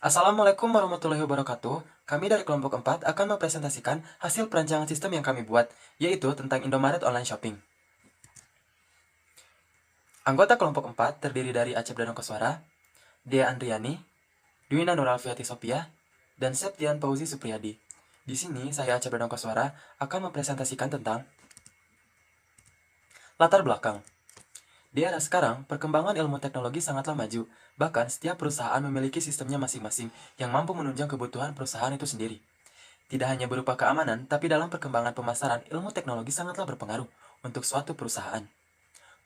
Assalamualaikum warahmatullahi wabarakatuh. Kami dari kelompok 4 akan mempresentasikan hasil perancangan sistem yang kami buat, yaitu tentang Indomaret Online Shopping. Anggota kelompok 4 terdiri dari Acep Danokoswara, Dea Andriani, Dwina Nuralfiati Sophia, dan Septian Fauzi Supriyadi. Di sini, saya Acep Danokoswara akan mempresentasikan tentang latar belakang. Di era sekarang, perkembangan ilmu teknologi sangatlah maju. Bahkan, setiap perusahaan memiliki sistemnya masing-masing yang mampu menunjang kebutuhan perusahaan itu sendiri. Tidak hanya berupa keamanan, tapi dalam perkembangan pemasaran, ilmu teknologi sangatlah berpengaruh untuk suatu perusahaan.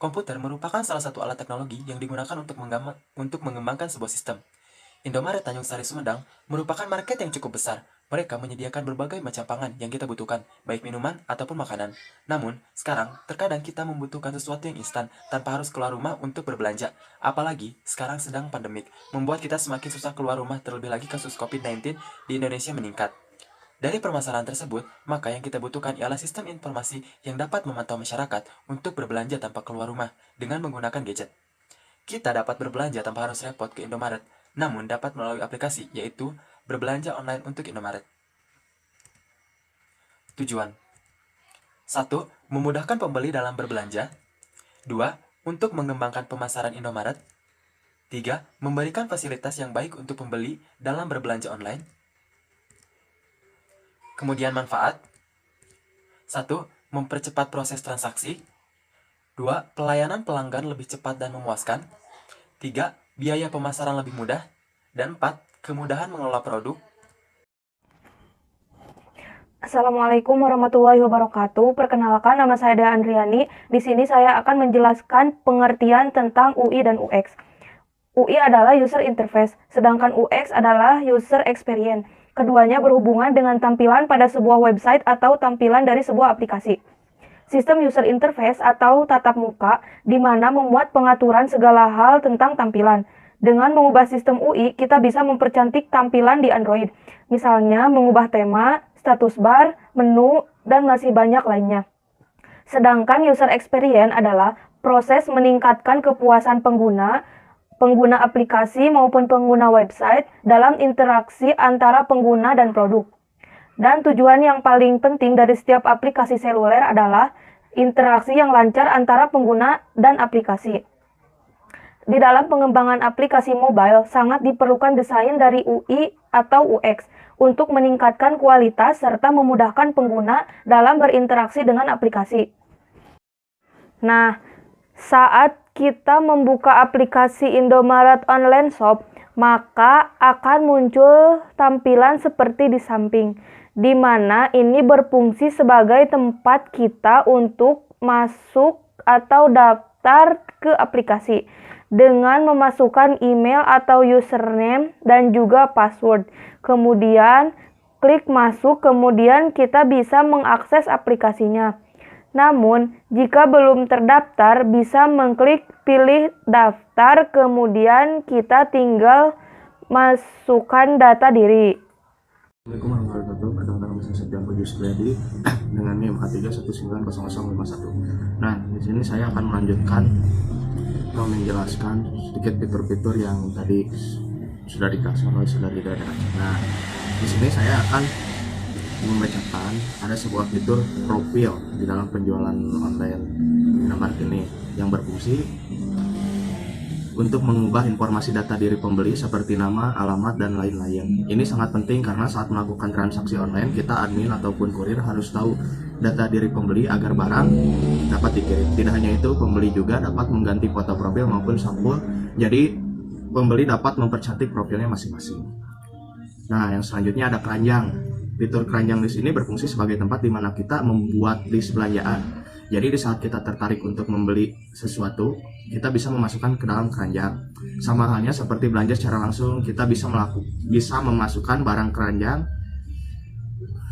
Komputer merupakan salah satu alat teknologi yang digunakan untuk mengembangkan sebuah sistem. Indomaret Tanjung Sari Sumedang merupakan market yang cukup besar. Mereka menyediakan berbagai macam pangan yang kita butuhkan, baik minuman ataupun makanan. Namun, sekarang terkadang kita membutuhkan sesuatu yang instan tanpa harus keluar rumah untuk berbelanja. Apalagi sekarang sedang pandemik, membuat kita semakin susah keluar rumah, terlebih lagi kasus COVID-19 di Indonesia meningkat. Dari permasalahan tersebut, maka yang kita butuhkan ialah sistem informasi yang dapat memantau masyarakat untuk berbelanja tanpa keluar rumah dengan menggunakan gadget. Kita dapat berbelanja tanpa harus repot ke Indomaret, namun dapat melalui aplikasi, yaitu berbelanja online untuk Indomaret. Tujuan 1. Memudahkan pembeli dalam berbelanja. 2. Untuk mengembangkan pemasaran Indomaret. 3. Memberikan fasilitas yang baik untuk pembeli dalam berbelanja online. Kemudian manfaat 1. Mempercepat proses transaksi. 2. Pelayanan pelanggan lebih cepat dan memuaskan. 3. Biaya pemasaran lebih mudah. Dan 4. Kemudahan mengelola produk. Assalamualaikum warahmatullahi wabarakatuh. Perkenalkan, nama saya Dea Andriani. Di sini saya akan menjelaskan pengertian tentang UI dan UX. UI adalah user interface, sedangkan UX adalah user experience. Keduanya berhubungan dengan tampilan pada sebuah website atau tampilan dari sebuah aplikasi. Sistem user interface atau tatap muka di mana memuat pengaturan segala hal tentang tampilan. Dengan mengubah sistem UI, kita bisa mempercantik tampilan di Android. Misalnya mengubah tema, status bar, menu, dan masih banyak lainnya. Sedangkan user experience adalah proses meningkatkan kepuasan pengguna aplikasi maupun pengguna website dalam interaksi antara pengguna dan produk. Dan tujuan yang paling penting dari setiap aplikasi seluler adalah interaksi yang lancar antara pengguna dan aplikasi. Di dalam pengembangan aplikasi mobile, sangat diperlukan desain dari UI atau UX untuk meningkatkan kualitas serta memudahkan pengguna dalam berinteraksi dengan aplikasi. Nah, saat kita membuka aplikasi Indomaret Online Shop, maka akan muncul tampilan seperti di samping, di mana ini berfungsi sebagai tempat kita untuk masuk atau daftar ke aplikasi dengan memasukkan email atau username dan juga password. Kemudian klik masuk, kemudian kita bisa mengakses aplikasinya. Namun, jika belum terdaftar, bisa mengklik pilih daftar, kemudian kita tinggal masukkan data diri. Assalamualaikum warahmatullahi wabarakatuh. Perkenalkan nama saya Septian Fauzi Supriyadi dengan NIM A3190051. Nah, di sini saya akan melanjutkan atau menjelaskan sedikit fitur-fitur yang tadi sudah dikasih oleh saudari Dea. Nah, di sini saya akan membacakan ada sebuah fitur profil di dalam penjualan online Indomaret ini yang berfungsi untuk mengubah informasi data diri pembeli seperti nama, alamat, dan lain-lain. Ini sangat penting karena saat melakukan transaksi online, kita admin ataupun kurir harus tahu data diri pembeli agar barang dapat dikirim. Tidak hanya itu, pembeli juga dapat mengganti foto profil maupun sampul, jadi pembeli dapat mempercantik profilnya masing-masing. Nah, yang selanjutnya ada keranjang. Fitur keranjang di sini berfungsi sebagai tempat di mana kita membuat list belanjaan. Jadi di saat kita tertarik untuk membeli sesuatu, kita bisa memasukkan ke dalam keranjang. Sama halnya seperti belanja secara langsung, kita bisa memasukkan barang keranjang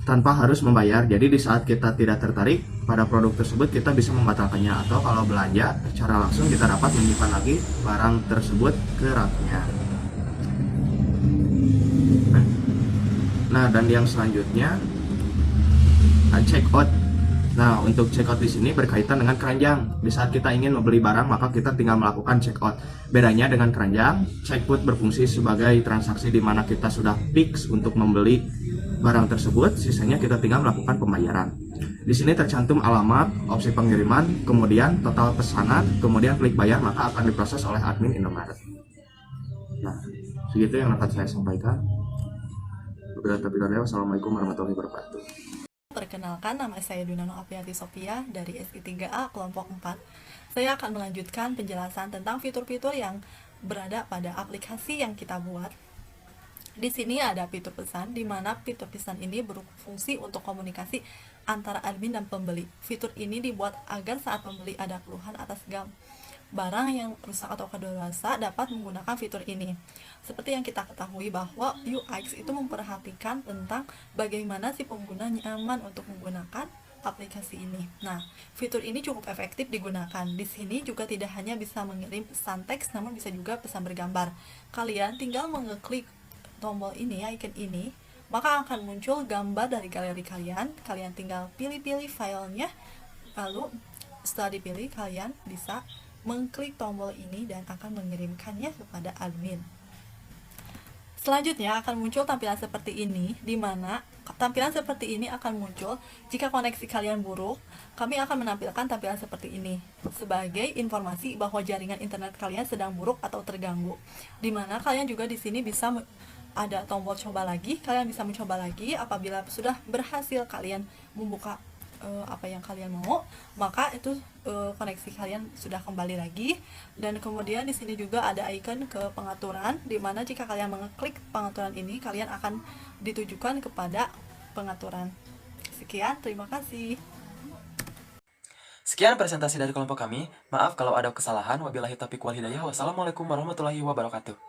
tanpa harus membayar. Jadi di saat kita tidak tertarik pada produk tersebut, kita bisa membatalkannya. Atau kalau belanja secara langsung, kita dapat menyimpan lagi barang tersebut ke raknya. Nah, dan yang selanjutnya check out. Nah, untuk checkout di sini berkaitan dengan keranjang. Di saat kita ingin membeli barang, maka kita tinggal melakukan checkout. Bedanya dengan keranjang, checkbook berfungsi sebagai transaksi di mana kita sudah fix untuk membeli barang tersebut, sisanya kita tinggal melakukan pembayaran. Di sini tercantum alamat, opsi pengiriman, kemudian total pesanan, kemudian klik bayar, maka akan diproses oleh admin Indomaret. Nah, segitu yang dapat saya sampaikan. Wassalamualaikum warahmatullahi wabarakatuh. Perkenalkan, nama saya Dunano Apriati Sophia dari SI3A kelompok 4. Saya akan melanjutkan penjelasan tentang fitur-fitur yang berada pada aplikasi yang kita buat. Di sini ada fitur pesan, di mana fitur pesan ini berfungsi untuk komunikasi antara admin dan pembeli. Fitur ini dibuat agar saat pembeli ada keluhan atas barang yang rusak atau kadaluarsa dapat menggunakan fitur ini. Seperti yang kita ketahui bahwa UX itu memperhatikan tentang bagaimana si pengguna nyaman untuk menggunakan aplikasi ini. Nah, fitur ini cukup efektif digunakan. Di sini juga tidak hanya bisa mengirim pesan teks, namun bisa juga pesan bergambar. Kalian tinggal mengeklik tombol ini, icon ini, maka akan muncul gambar dari galeri kalian. Kalian tinggal pilih-pilih filenya, lalu setelah dipilih, kalian bisa mengklik tombol ini dan akan mengirimkannya kepada admin. Selanjutnya akan muncul tampilan seperti ini, di mana tampilan seperti ini akan muncul jika koneksi kalian buruk. Kami akan menampilkan tampilan seperti ini sebagai informasi bahwa jaringan internet kalian sedang buruk atau terganggu. Di mana kalian juga di sini bisa ada tombol coba lagi. Kalian bisa mencoba lagi. Apabila sudah berhasil kalian membuka apa yang kalian mau, maka itu koneksi kalian sudah kembali lagi. Dan kemudian di sini juga ada icon ke pengaturan, di mana jika kalian mengeklik pengaturan ini, kalian akan ditujukan kepada pengaturan. Sekian, terima kasih. Sekian presentasi dari kelompok kami. Maaf kalau ada kesalahan. Wabillahi taufiq wal hidayah. Wassalamualaikum warahmatullahi wabarakatuh.